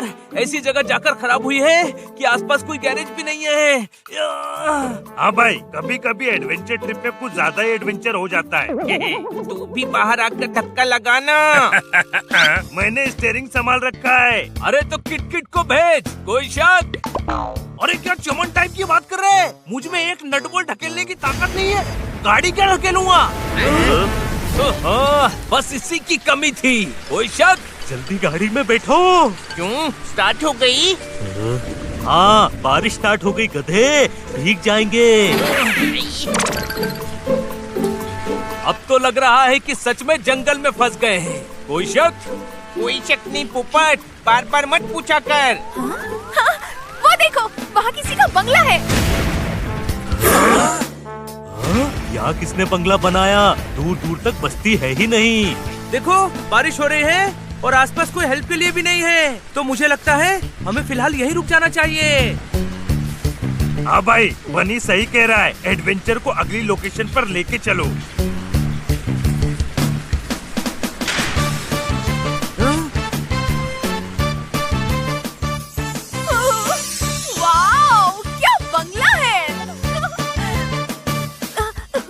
यार, ऐसी जगह जाकर खराब हुई है कि आसपास कोई गैरेज भी नहीं है। हाँ भाई, कभी कभी एडवेंचर ट्रिप में कुछ ज्यादा ही एडवेंचर हो जाता है। तू भी बाहर आकर धक्का लगाना। मैंने स्टीयरिंग संभाल रखा है। अरे तो किट को भेज, कोई शक? अरे क्या चमन टाइप की बात कर रहे हैं? मुझ में एक नट बोल्ट ढकेलने की ताकत नहीं है, गाड़ी क्या ढकेलूंगा? बस इसी की कमी थी। कोई शक? जल्दी गाड़ी में बैठो। क्यों, स्टार्ट हो गई? हाँ, बारिश स्टार्ट हो गई गधे, भीग जाएंगे। अब तो लग रहा है कि सच में जंगल में फंस गए हैं। कोई शक? कोई शक नहीं पोपट, बार बार मत पूछा कर। हाँ, वो देखो, वहाँ किसी का बंगला है। यहाँ किसने बंगला बनाया? दूर दूर तक बस्ती है ही नहीं। देखो, बारिश हो रही है और आसपास कोई हेल्प के लिए भी नहीं है, तो मुझे लगता है हमें फिलहाल यहीं रुक जाना चाहिए। हाँ भाई, बनी सही कह रहा है, एडवेंचर को अगली लोकेशन पर लेके चलो। वाओ, क्या बंगला है।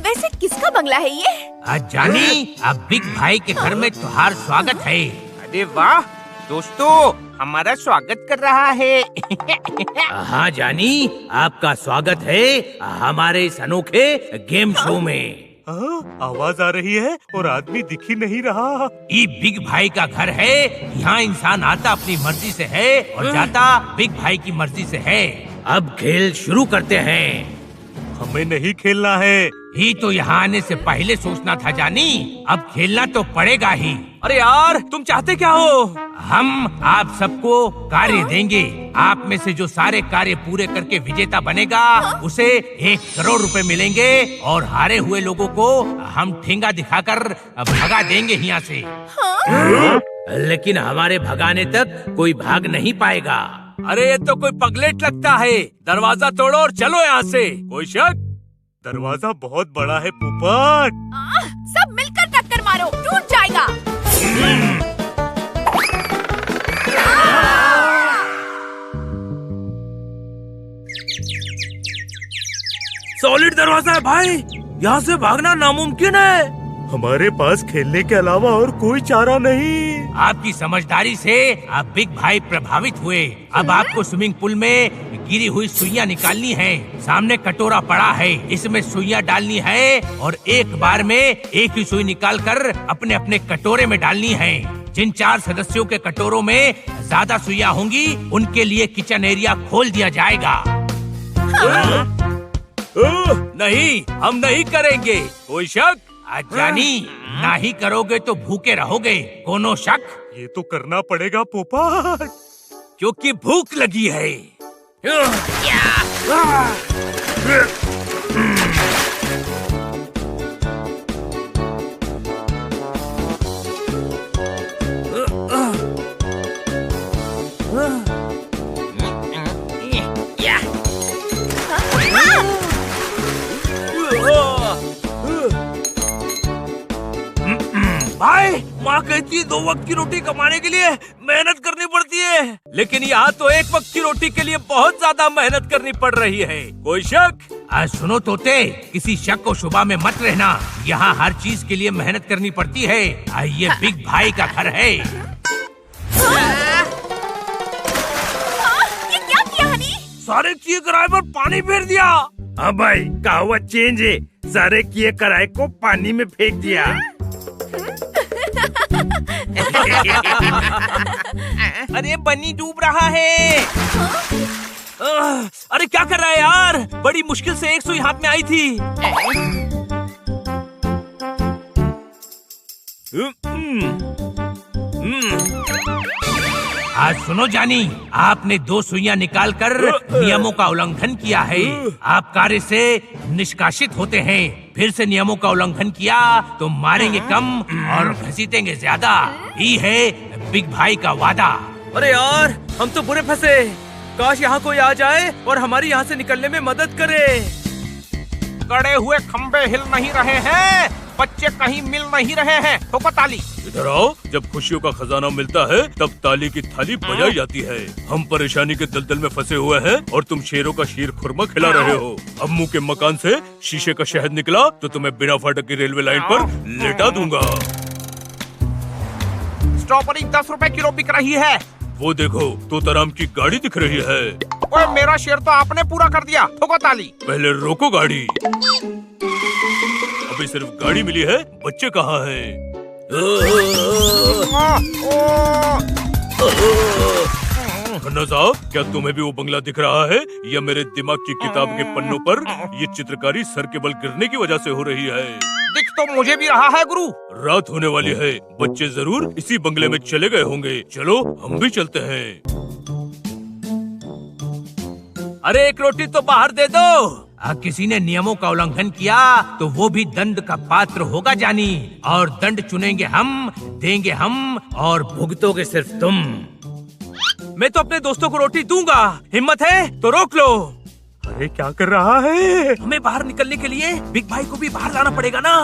वैसे किसका बंगला है ये? जानी, अब बिग भाई के घर में तुम्हारा स्वागत है। अरे वाह दोस्तों, हमारा स्वागत कर रहा है। हाँ जानी, आपका स्वागत है हमारे इस अनोखे गेम शो में। आवाज आ रही है और आदमी दिख ही नहीं रहा। ये बिग भाई का घर है। यहाँ इंसान आता अपनी मर्जी से है और जाता बिग भाई की मर्जी से है। अब खेल शुरू करते हैं। हमें नहीं खेलना है। ही तो यहाँ आने से पहले सोचना था जानी, अब खेलना तो पड़ेगा ही। अरे यार, तुम चाहते क्या हो? हम आप सबको कार्य देंगे। आप में से जो सारे कार्य पूरे करके विजेता बनेगा, उसे 1 करोड़ रुपए मिलेंगे और हारे हुए लोगों को हम ठेंगा दिखाकर भगा देंगे यहाँ से। लेकिन हमारे भगाने तक कोई भाग नहीं पाएगा। अरे ये तो कोई पगलेट लगता है। दरवाजा तोड़ो और चलो यहाँ से। कोई शक? दरवाजा बहुत बड़ा है पोपट। सब मिलकर टक्कर मारो, टूट जाएगा। सॉलिड दरवाजा है भाई, यहाँ से भागना नामुमकिन है। हमारे पास खेलने के अलावा और कोई चारा नहीं। आपकी समझदारी से आप बिग भाई प्रभावित हुए। अब आपको स्विमिंग पूल में गिरी हुई सुइयां निकालनी है। सामने कटोरा पड़ा है, इसमें सुइयां डालनी है और एक बार में एक ही सुई निकालकर अपने अपने कटोरे में डालनी है। जिन 4 सदस्यों के कटोरों में ज्यादा सुइयां होंगी, उनके लिए किचन एरिया खोल दिया जाएगा। नहीं, हम नहीं करेंगे। कोई शक? जानी, ना ही करोगे तो भूखे रहोगे। कोनो शक? ये तो करना पड़ेगा पोपट, क्योंकि भूख लगी है। भाई, माँ कहती है 2 वक्त की रोटी कमाने के लिए मेहनत करनी पड़ती है, लेकिन यहाँ तो 1 वक्त की रोटी के लिए बहुत ज्यादा मेहनत करनी पड़ रही है। कोई शक? सुनो तोते, किसी शक को शुबा में मत रहना। यहाँ हर चीज के लिए मेहनत करनी पड़ती है। ये बिग भाई का घर है। ये क्या किया हनी? सारे किए कराए पर पानी फेर दिया। हाँ भाई, कहावत चेंज है, सारे किए कराए को पानी में फेंक दिया। अरे बन्नी डूब रहा है। अरे क्या कर रहा है यार? बड़ी मुश्किल से 1 सुई हाथ में आई थी। आज सुनो जानी, आपने 2 सुइयां निकालकर नियमों का उल्लंघन किया है। आप कार्य से निष्कासित होते हैं। फिर से नियमों का उल्लंघन किया तो मारेंगे कम और घसीटेंगे ज्यादा। ये है बिग भाई का वादा। अरे यार, हम तो बुरे फंसे। काश यहाँ कोई आ जाए और हमारी यहाँ से निकलने में मदद करे। गड़े हुए खंबे हिल नहीं रहे हैं, बच्चे कहीं मिल नहीं रहे हैं। ठोको ताली। इधर आओ, जब खुशियों का खजाना मिलता है तब ताली की थाली बजाई जाती है। हम परेशानी के दलदल में फंसे हुए हैं और तुम शेरों का शीर खुरमा खिला रहे हो। अम्मू के मकान से शीशे का शहद निकला तो तुम्हें बिना फाटक की रेलवे लाइन पर लेटा दूंगा। स्ट्रॉबेरी 10 रुपए किलो बिक रही है। वो देखो, तोताराम की गाड़ी दिख रही है। ओए, मेरा शेर तो आपने पूरा कर दिया। ठोको ताली। पहले रोको गाड़ी। अभी सिर्फ गाड़ी मिली है, बच्चे कहाँ हैं? खन्ना साहब, क्या तुम्हें भी वो बंगला दिख रहा है या मेरे दिमाग की किताब के पन्नों पर ये चित्रकारी सर के बल गिरने की वजह से हो रही है? दिख तो मुझे भी रहा है गुरु। रात होने वाली है, बच्चे जरूर इसी बंगले में चले गए होंगे। चलो हम भी चलते हैं। अरे एक रोटी तो बाहर दे दो। किसी ने नियमों का उल्लंघन किया तो वो भी दंड का पात्र होगा जानी। और दंड चुनेंगे हम, देंगे हम और भुगतोगे सिर्फ तुम। मैं तो अपने दोस्तों को रोटी दूंगा। हिम्मत है तो रोक लो। अरे क्या कर रहा है? हमें बाहर निकलने के लिए बिग भाई को भी बाहर लाना पड़ेगा ना।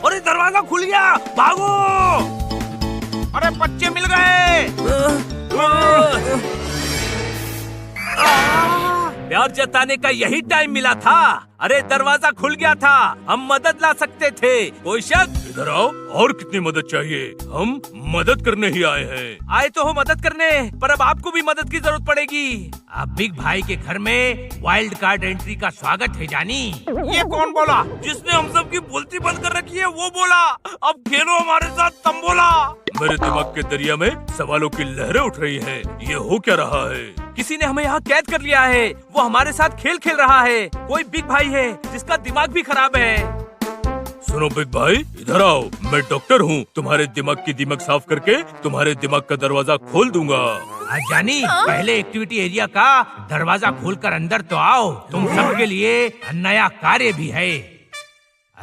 अरे दरवाजा खुल गया, भागो। अरे बच्चे मिल गए। प्यार जताने का यही टाइम मिला था। अरे दरवाजा खुल गया था, हम मदद ला सकते थे। कोई शक? इधर आओ, और कितनी मदद चाहिए? हम मदद करने ही आए हैं। आए तो हो मदद करने, पर अब आपको भी मदद की जरूरत पड़ेगी। अब बिग भाई के घर में वाइल्ड कार्ड एंट्री का स्वागत है जानी। ये कौन बोला? जिसने हम सब की बोलती बंद कर रखी है वो बोला। अब खेलो हमारे साथ तंबोला। मेरे दिमाग के दरिया में सवालों की लहरें उठ रही हैं। ये हो क्या रहा है? किसी ने हमें यहाँ कैद कर लिया है। वो हमारे साथ खेल खेल रहा है। कोई बिग भाई है जिसका दिमाग भी खराब है। सुनो बिग भाई, इधर आओ। मैं डॉक्टर हूँ, तुम्हारे दिमाग की दीमक साफ करके तुम्हारे दिमाग का दरवाजा खोल दूंगा। जानी, पहले एक्टिविटी एरिया का दरवाजा खोलकर अंदर तो आओ। तुम सबके लिए नया कार्य भी है।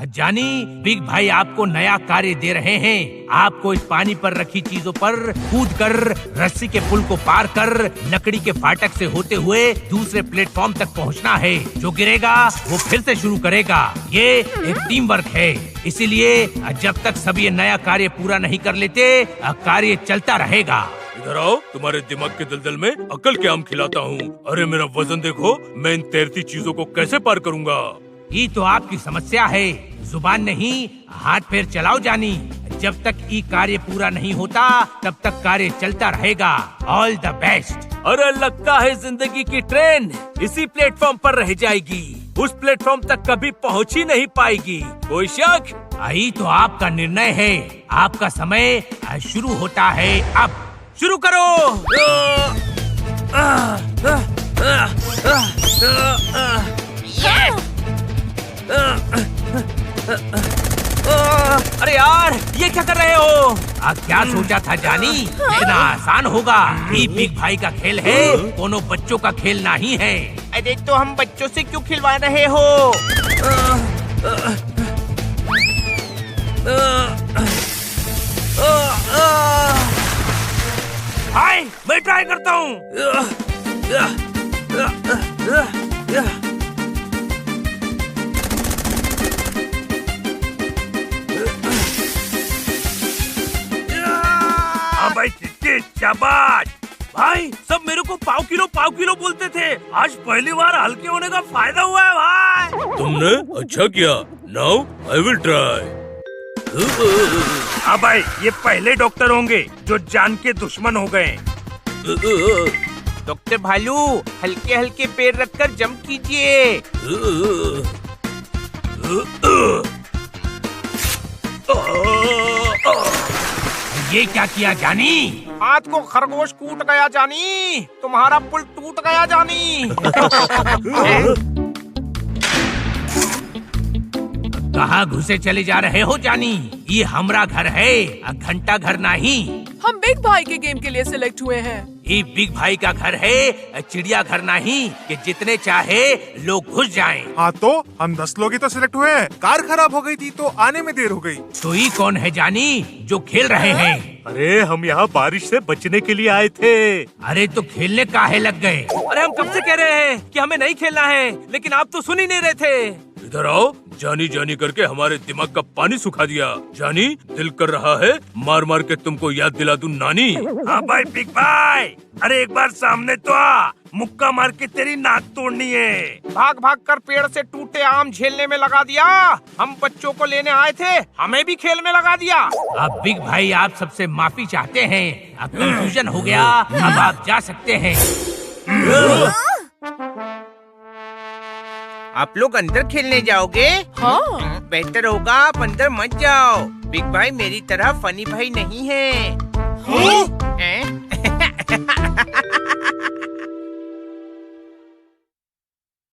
जानी, बिग भाई आपको नया कार्य दे रहे हैं। आपको इस पानी पर रखी चीजों पर कूदकर रस्सी के पुल को पार कर लकड़ी के फाटक से होते हुए दूसरे प्लेटफॉर्म तक पहुंचना है। जो गिरेगा वो फिर से शुरू करेगा। ये एक टीम वर्क है, इसीलिए जब तक सब ये नया कार्य पूरा नहीं कर लेते कार्य चलता रहेगा। इधर आओ, तुम्हारे दिमाग के दलदल में अकल के आम खिलाता हूँ। अरे मेरा वजन देखो, मैं इन तैरती चीजों को कैसे पार करूँगा? ये तो आपकी समस्या है। जुबान नहीं, हाथ पैर चलाओ जानी। जब तक ये कार्य पूरा नहीं होता तब तक कार्य चलता रहेगा। All the best. अरे लगता है जिंदगी की ट्रेन इसी प्लेटफॉर्म पर रह जाएगी। उस प्लेटफॉर्म तक कभी पहुंच ही नहीं पाएगी। कोई शक? यही तो आपका निर्णय है। आपका समय शुरू होता है। अब शुरू करो। अरे यार, ये क्या कर रहे हो? क्या सोचा था जानी? इतना आसान होगा? ये बिग भाई का खेल है, कोनो बच्चों का खेल नहीं है। अरे तो हम बच्चों से क्यों खिलवा रहे हो? हाय, मैं ट्राई करता हूँ। भाई कितने शाबाश। भाई सब मेरे को पाव किलो बोलते थे। आज पहली बार हल्के होने का फायदा हुआ है भाई। तुमने अच्छा किया। Now I will try. हाँ भाई, ये पहले डॉक्टर होंगे जो जान के दुश्मन हो गए। डॉक्टर भालू, हल्के हल्के पैर रखकर जंप कीजिए। ये क्या किया जानी? हाथ को खरगोश कूट गया जानी। तुम्हारा पुल टूट गया जानी। कहाँ घुसे चले जा रहे हो जानी? ये हमारा घर है, घंटा घर नहीं। हम बिग भाई के गेम के लिए सिलेक्ट हुए हैं। ये बिग भाई का घर है, चिड़िया घर नहीं कि जितने चाहे लोग घुस जाएं। हाँ तो हम 10 लोग ही तो सिलेक्ट हुए हैं। कार खराब हो गई थी तो आने में देर हो गई। तो ये कौन है जानी जो खेल रहे हैं? अरे हम यहाँ बारिश से बचने के लिए आए थे। अरे तो खेलने काहे लग गए? अरे हम कब से कह रहे हैं कि हमें नहीं खेलना है, लेकिन आप तो सुन ही नहीं रहे थे। इधर आओ, जानी जानी करके हमारे दिमाग का पानी सुखा दिया। जानी, दिल कर रहा है मार मार के तुमको याद दिला दूं नानी। हाँ भाई बिग भाई, अरे एक बार सामने तो आ, मुक्का मार के तेरी नाक तोड़नी है। भाग भाग कर पेड़ से टूटे आम झेलने में लगा दिया। हम बच्चों को लेने आए थे, हमें भी खेल में लगा दिया। अब बिग भाई आप सबसे माफी चाहते हैं, अब कंफ्यूजन हो गया, अब आप जा सकते हैं। आप लोग अंदर खेलने जाओगे? हाँ। बेहतर होगा आप अंदर मत जाओ। बिग भाई मेरी तरह फनी भाई नहीं है। हैं?